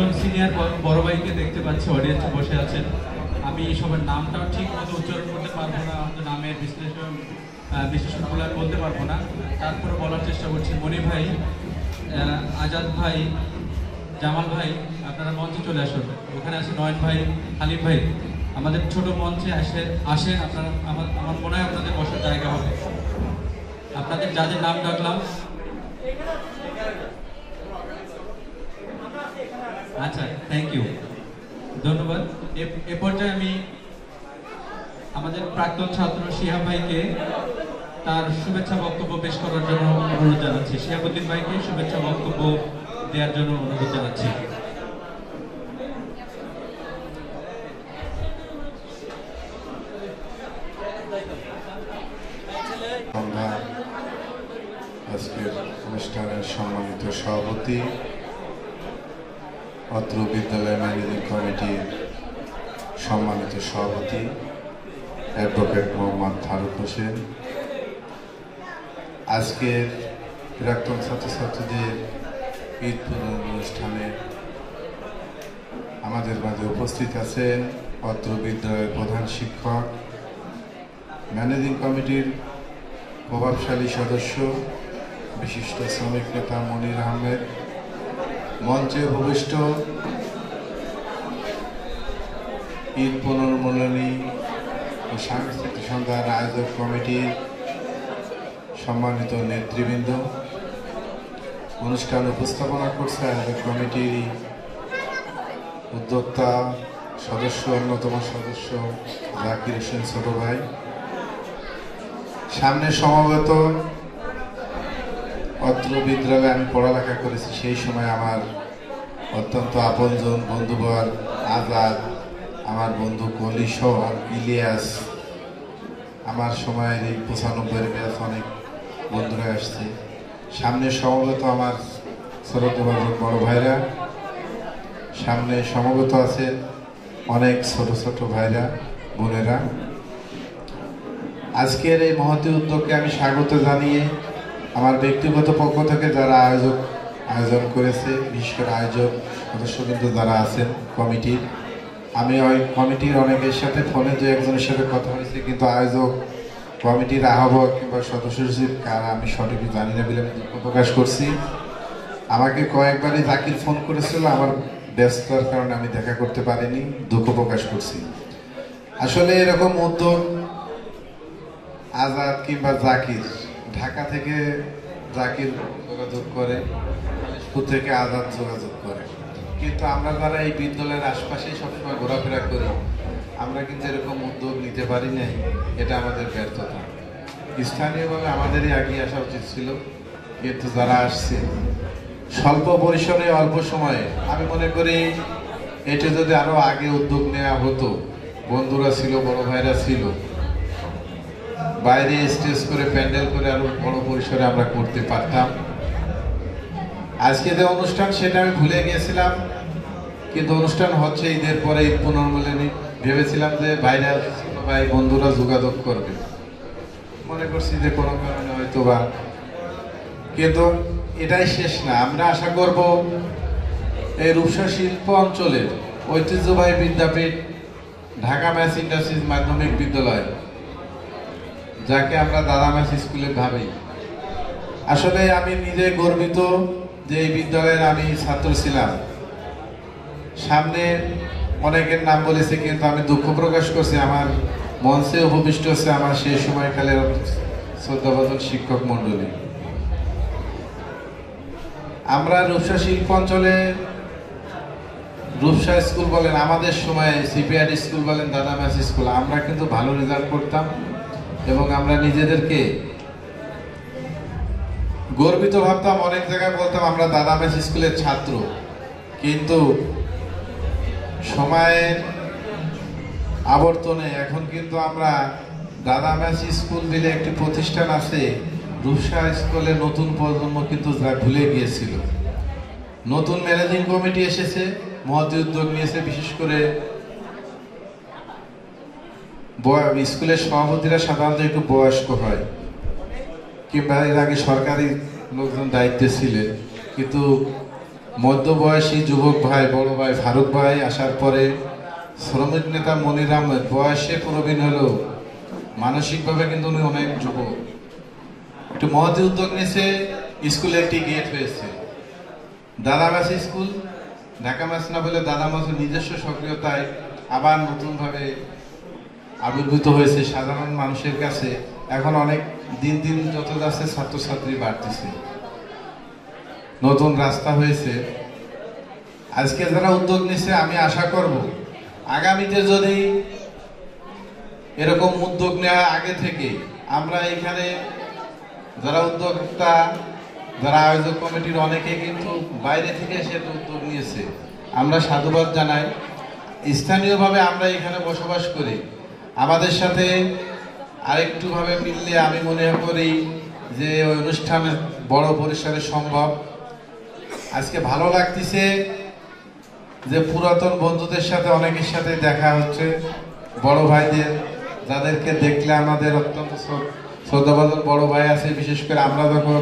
একজন সিনিয়র বড় ভাইকে দেখতে পাচ্ছি অডিয়েন্সে বসে আছেন। আমি সবার নামটাও ঠিক মতো উচ্চারণ করতে পারবো না, আমাদের নামের বিশেষণগুলো বলতে পারবো না, তারপরে বলার চেষ্টা করছি। মনি ভাই, আজাদ ভাই, জামাল ভাই, আপনারা মঞ্চে চলে আসুন। ওখানে আছে নয়ন ভাই, হালিম ভাই, আমাদের ছোট মঞ্চে আসেন আপনারা। আমার মনে হয় আপনাদের বসার জায়গা হবে। আপনাদের যাদের নাম ডাকলাম, আচ্ছা, থ্যাংক ইউ, ধন্যবাদ। এ পর্যায়ে আমি আমাদের প্রাক্তন ছাত্র শিহাব ভাইকে তার শুভেচ্ছা বক্তব্য পেশ করার জন্য অনুরোধ জানাচ্ছি। শিহাবুদ্দিন ভাইকে শুভেচ্ছা বক্তব্য দেওয়ার জন্য অনুরোধ জানাচ্ছি। আজকের অনুষ্ঠানের সম্মানিত সভাপতি, অত্র বিদ্যালয় ম্যানেজিং কমিটির সম্মানিত সভাপতি অ্যাডভোকেট মোহাম্মদ ফারুক হোসেন, আজকের প্রাক্তন ছাত্রছাত্রীদের ঈদ পূর্ণ অনুষ্ঠানে আমাদের মাঝে উপস্থিত আছেন অত্র বিদ্যালয়ের প্রধান শিক্ষক, ম্যানেজিং কমিটির প্রভাবশালী সদস্য, বিশিষ্ট শ্রমিক নেতা মনির আহমেদ, মঞ্চে ভূমিষ্ঠ ঈদ পুনর্মিলনী ও সাংস্কৃতিক সন্ধ্যার আয়োজক কমিটির সম্মানিত নেতৃবৃন্দ, অনুষ্ঠান উপস্থাপনা করছে আয়োজক কমিটির উদ্যোক্তা সদস্য, অন্যতম সদস্য জাকির হোসেন ছোট ভাই, সামনে সমবেত অত্র বিদ্যালয়ে আমি পড়ালেখা করেছি। সেই সময় আমার অত্যন্ত আপনজন বন্ধুবর আজাদ, আমার বন্ধু কলি সহ ইলিয়াস, আমার সময়ের এই 95-এর ব্যাচ অনেক বন্ধুরা আসছে। সামনে সমবেত আমার শ্রদ্ধেভাজন বড় ভাইরা, সামনে সমবেত আছেন অনেক ছোট ছোট ভাইরা বোনেরা। আজকের এই মহতী উদ্যোগকে আমি স্বাগত জানিয়ে আমার ব্যক্তিগত পক্ষ থেকে যারা আয়োজন করেছে, বিশেষ করে আয়োজক সদস্যবৃন্দ যারা আছেন কমিটির, আমি ওই কমিটির অনেকের সাথে ফোনে দু একজনের সাথে কথা হয়েছে, কিন্তু আয়োজক কমিটির আহ্বায়ক কিংবা সদস্য সচিব কারা আমি সঠিক জানি না বলে আমি দুঃখ প্রকাশ করছি। আমাকে কয়েকবারই জাকির ফোন করেছিল, আমার ব্যস্ততার কারণে আমি দেখা করতে পারিনি, দুঃখ প্রকাশ করছি। আসলে এরকম উদ্যোগ আজাদ কিংবা জাকির, ঢাকা থেকে জাকির যোগাযোগ করে, কালিশপুর থেকে আজাদ যোগাযোগ করে, কিন্তু আমরা যারা এই বিদ্যালয়ের আশপাশে সবসময় ঘোরাফেরা করি, আমরা কিন্তু এরকম উদ্যোগ নিতে পারি নাই। এটা আমাদের ব্যর্থতা। স্থানীয়ভাবে আমাদেরই এগিয়ে আসা উচিত ছিল, কিন্তু যারা আসছে স্বল্প পরিসরে অল্প সময়ে, আমি মনে করি এটা যদি আরো আগে উদ্যোগ নেওয়া হতো, বন্ধুরা ছিল, বড় ভাইরা ছিল, বাইরে স্টেজ করে প্যান্ডেল করে আরো বড় পরিসরে আমরা করতে পারতাম। আজকে যে অনুষ্ঠান সেটা আমি ভুলে গিয়েছিলাম, কিন্তু অনুষ্ঠান হচ্ছে ঈদের পরে, ঈদ পুনর্মিলনী। ভেবেছিলাম যে ভাইরা ভাই বন্ধুরা যোগাযোগ করবে, মনে করছি যে কোনো কারণে হয়তো বা, কিন্তু এটাই শেষ না। আমরা আশা করব এই রূপসা শিল্প অঞ্চলের ঐতিহ্যবাহী বিদ্যাপীঠ ঢাকা ম্যাথ ইন্ডাস্ট্রিজ মাধ্যমিক বিদ্যালয়, যাকে আমরা দাদা ম্যাথ স্কুলে ভাবি, আসলে আমি নিজে গর্বিত যে এই বিদ্যালয়ের আমি ছাত্র ছিলাম। সামনে অনেকের নাম বলেছে, কিন্তু আমি দুঃখ প্রকাশ করছি, আমার মঞ্চে উপবিষ্ট হচ্ছে আমার সেই সময়কালের শ্রদ্ধাভাজন শিক্ষক মন্ডলী। আমরা রূপসা শিল্প অঞ্চলে রূপসা স্কুল বলেন, আমাদের সময় সিপিআর স্কুল বলেন, দাদা ম্যাথ স্কুল, আমরা কিন্তু ভালো রেজাল্ট করতাম এবং আমরা নিজেদেরকে গর্বিত ভাবতাম। অনেক জায়গায় বলতাম আমরা দাদা ম্যাথ স্কুলের ছাত্র, কিন্তু সময়ের আবর্তনে এখন কিন্তু আমরা দাদা ম্যাথ স্কুল দিলে একটি প্রতিষ্ঠান আছে, রূপসা স্কুলের নতুন প্রজন্ম কিন্তু ভুলে গিয়েছিল। নতুন ম্যানেজিং কমিটি এসেছে, মহতী উদ্যোগ নিয়েছে, বিশেষ করে স্কুলের সভাপতিরা সাধারণত একটু বয়স্ক হয়, কিংবা এর আগে সরকারি লোকজন দায়িত্বে ছিলেন, কিন্তু মধ্যবয়সী যুবক ভাই, বড় ভাই ফারুক ভাই আসার পরে শ্রমিক নেতা মনির আহমেদ বয়সে প্রবীণ হলেও মানসিকভাবে কিন্তু উনি অনেক যুবক, একটু মহতি উদ্যোগ নিয়েছে। স্কুলে একটি গেট হয়েছে, দাদামাছ স্কুল, ঢাকা মাছ না বলে দাদামাছের নিজস্ব সক্রিয়তায় আবার নতুনভাবে আবির্ভূত হয়েছে সাধারণ মানুষের কাছে। এখন অনেক দিন দিন যত যাচ্ছে ছাত্রছাত্রী বাড়তেছে, নতুন রাস্তা হয়েছে। আজকে যারা উদ্যোগ নিচ্ছে, আমি আশা করব আগামীতে যদি এরকম উদ্যোগ নেওয়া আগে থেকে আমরা এখানে যারা উদ্যোক্তা, যারা আয়োজক কমিটির অনেকে কিন্তু বাইরে থেকে সেটা উদ্যোগ নিয়েছে, আমরা সাধুবাদ জানাই। স্থানীয়ভাবে আমরা এখানে বসবাস করি, আমাদের সাথে আরেকটুভাবে মিললে আমি মনে করি যে অনুষ্ঠান বড় পরিসরে সম্ভব। আজকে ভালো লাগতেছে যে পুরাতন বন্ধুদের সাথে অনেকের সাথে দেখা হচ্ছে, বড় ভাইদের যাদেরকে দেখলে আমাদের অত্যন্ত শ্রদ্ধাভাজন বড় ভাই আছে। বিশেষ করে আমরা যখন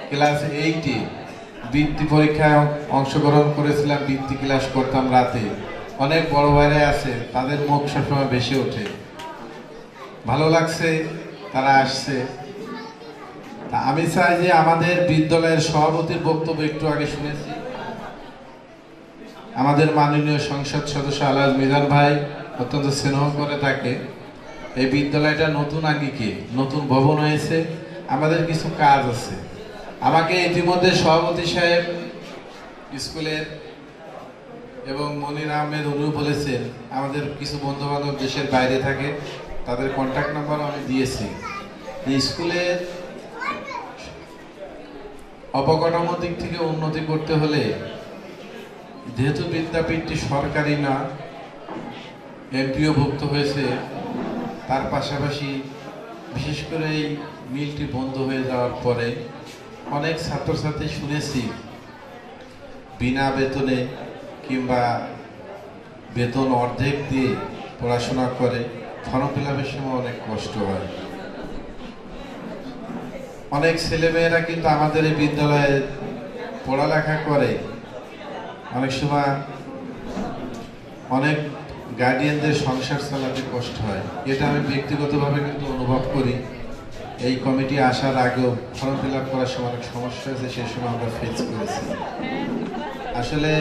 ক্লাস 8-এ বৃত্তি পরীক্ষায় অংশগ্রহণ করেছিলাম, বৃত্তি ক্লাস করতাম রাতে, অনেক বড় ভাইরা আছে, তাদের মুখ সবসময় বেশি ওঠে। ভালো লাগছে তারা আসছে। তা আমি চাই যে আমাদের বিদ্যালয়ের সভাপতির বক্তব্য একটু আগে শুনেছি, আমাদের মাননীয় সংসদ সদস্য আলহাজ মিজান ভাই অত্যন্ত স্নেহ করে থাকে। এই বিদ্যালয়টা নতুন আঙ্গিকে নতুন ভবন হয়েছে, আমাদের কিছু কাজ আছে। আমাকে ইতিমধ্যে সভাপতি সাহেব স্কুলের এবং মনির আহমেদ উনিও বলেছেন আমাদের কিছু বন্ধু বান্ধব দেশের বাইরে থাকে, তাদের কন্ট্যাক্ট নাম্বার আমি দিয়েছি। স্কুলের অবকাঠামোর দিক থেকে উন্নতি করতে হলে, যেহেতু বিদ্যাপীঠটি সরকারি না, এমপিও ভুক্ত হয়েছে, তার পাশাপাশি বিশেষ করে এই মিলটি বন্ধ হয়ে যাওয়ার পরে অনেক ছাত্রছাত্রী শুনেছি বিনা বেতনে কিংবা বেতন অর্ধেক দিয়ে পড়াশোনা করে, ফর্ম ফিল আপের সময় অনেক কষ্ট হয়। অনেক ছেলেমেয়েরা কিন্তু আমাদের এই বিদ্যালয়ে পড়ালেখা করে, অনেক সময় অনেক গার্ডিয়ানদের সংসার চালাতে কষ্ট হয়। এটা আমি ব্যক্তিগতভাবে কিন্তু অনুভব করি। এই কমিটি আসার আগেও ফর্ম ফিল আপ করার সময় অনেক সমস্যা হয়েছে, সেই সময় আমরা ফেস করেছি। আসলে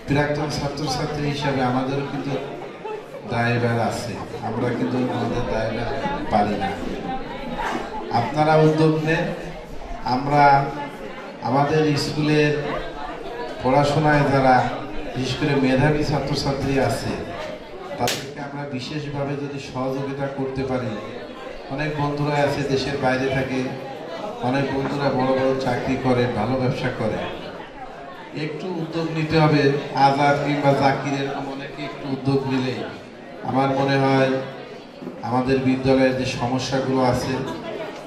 প্রাক্তন ছাত্রছাত্রী হিসাবে আমাদেরও কিন্তু দায়ভার আছে, আমরা কিন্তু আমাদের দায়ভার পারি না। আপনারা উদ্যোগ নেন, আমরা আমাদের স্কুলের পড়াশোনায় যারা বিশেষ করে মেধাবী ছাত্রছাত্রী আছে তাদেরকে আমরা বিশেষভাবে যদি সহযোগিতা করতে পারি। অনেক বন্ধুরা আছে দেশের বাইরে থাকে, অনেক বন্ধুরা বড় বড় চাকরি করে, ভালো ব্যবসা করে। একটু উদ্যোগ নিতে হবে, আজাদ কিংবা জাকির এরকম অনেকে একটু উদ্যোগ নিলে আমার মনে হয় আমাদের বিদ্যালয়ের যে সমস্যাগুলো আছে,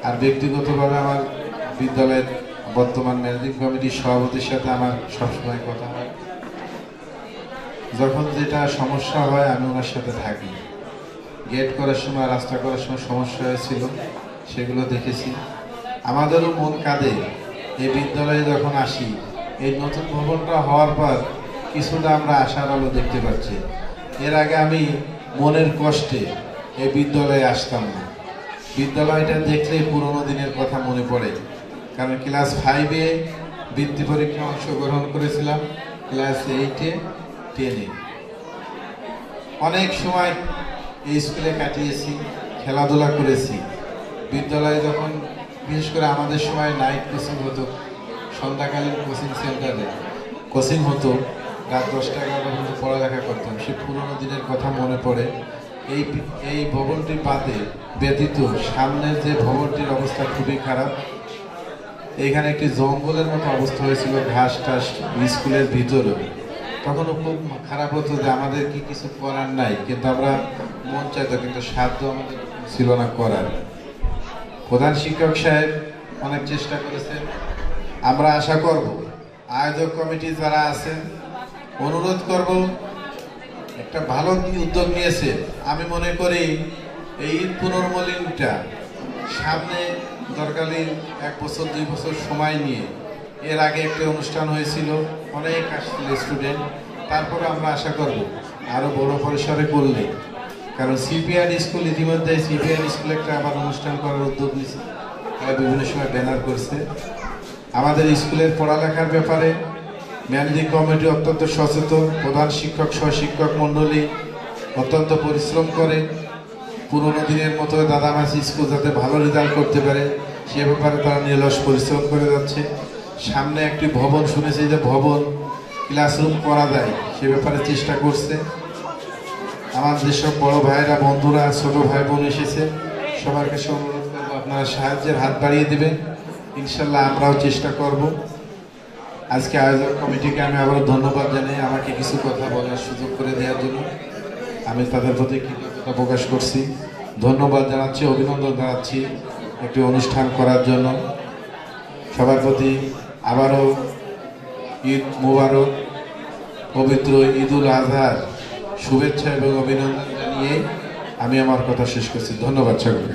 আর ব্যক্তিগতভাবে আমার বিদ্যালয়ের বর্তমান ম্যানেজিং কমিটির সভাপতির সাথে আমার সবসময় কথা হয়, যখন যেটা সমস্যা হয় আমি ওনার সাথে থাকি। গেট করার সময়, রাস্তা করার সময় সমস্যা হয়েছিল, সেগুলো দেখেছি। আমাদেরও মন কাঁদে এই বিদ্যালয়ে যখন আসি। এই নতুন ভবনটা হওয়ার পর কিছুটা আমরা আশার আলো দেখতে পাচ্ছি। এর আগে আমি মনের কষ্টে এই বিদ্যালয়ে আসতাম না, বিদ্যালয়টা দেখলে পুরোনো দিনের কথা মনে পড়ে। কারণ ক্লাস 5-এ বৃত্তি পরীক্ষায় অংশগ্রহণ করেছিলাম, ক্লাস 8-এ 10-এ অনেক সময় এই স্কুলে কাটিয়েছি, খেলাধুলা করেছি। বিদ্যালয়ে যখন বিশেষ করে আমাদের সময় নাইট কোচিং হতো, সন্ধ্যাকালীন কোচিং সেন্টারে কোচিং হতো, রাত 10টা-11টা পর্যন্ত পড়ালেখা করতাম। সে পুরোনো দিনের কথা মনে পড়ে। এই ভবনটি বাদে ব্যতীত সামনের যে ভবনটির অবস্থা খুবই খারাপ। এখানে একটি জঙ্গলের মতো অবস্থা হয়েছিল, ঘাস টাস স্কুলের ভিতরে। তখনও খুব খারাপ হতো যে আমাদের কি কিছু করার নাই, কিন্তু আমরা মন চাইতো, কিন্তু সাধ্য আমাদের ছিল না করার। প্রধান শিক্ষক সাহেব অনেক চেষ্টা করেছেন। আমরা আশা করব আয়োজক কমিটি যারা আছেন, অনুরোধ করব, একটা ভালো উদ্যোগ নিয়েছে। আমি মনে করি এই ঈদ পুনর্মিলনটা সামনে দরকারি 1 বছর 2 বছর সময় নিয়ে এর আগে একটি অনুষ্ঠান হয়েছিল, অনেক আসছিল স্টুডেন্ট। তারপরে আমরা আশা করব আরও বড় পরিসরে করলে, কারণ সিপিআর স্কুল ইতিমধ্যে সিপিআর স্কুলে একটা আবার অনুষ্ঠান করার উদ্যোগ নিয়েছে, বিভিন্ন সময় ব্যানার করছে। আমাদের স্কুলের পড়ালেখার ব্যাপারে ম্যানেজিং কমিটি অত্যন্ত সচেতন, প্রধান শিক্ষক সহ শিক্ষক মণ্ডলী অত্যন্ত পরিশ্রম করে পুরোনো দিনের মতো দাদামাছি স্কুল যাতে ভালো রেজাল্ট করতে পারে সে ব্যাপারে তারা নিরলস পরিশ্রম করে যাচ্ছে। সামনে একটি ভবন শুনেছি যে ভবন ক্লাসরুম করা যায়, সে ব্যাপারে চেষ্টা করছে। আমার যেসব বড় ভাইয়েরা বন্ধুরা ছোট ভাই বোন এসেছে সবার কাছে অনুরোধ করবো আপনারা সাহায্যের হাত বাড়িয়ে দেবেন, ইনশাল্লাহ আমরাও চেষ্টা করব। আজকে আয়োজক কমিটিকে আমি আবারও ধন্যবাদ জানাই আমাকে কিছু কথা বলার সুযোগ করে দেওয়ার জন্য। আমি তাদের প্রতি কৃতজ্ঞতা প্রকাশ করছি, ধন্যবাদ জানাচ্ছি, অভিনন্দন জানাচ্ছি একটি অনুষ্ঠান করার জন্য। সবার প্রতি আবারও ঈদ মুবারক, পবিত্র ঈদুল আজহার শুভেচ্ছা এবং অভিনন্দন জানিয়ে আমি আমার কথা শেষ করছি। ধন্যবাদ সকলকে।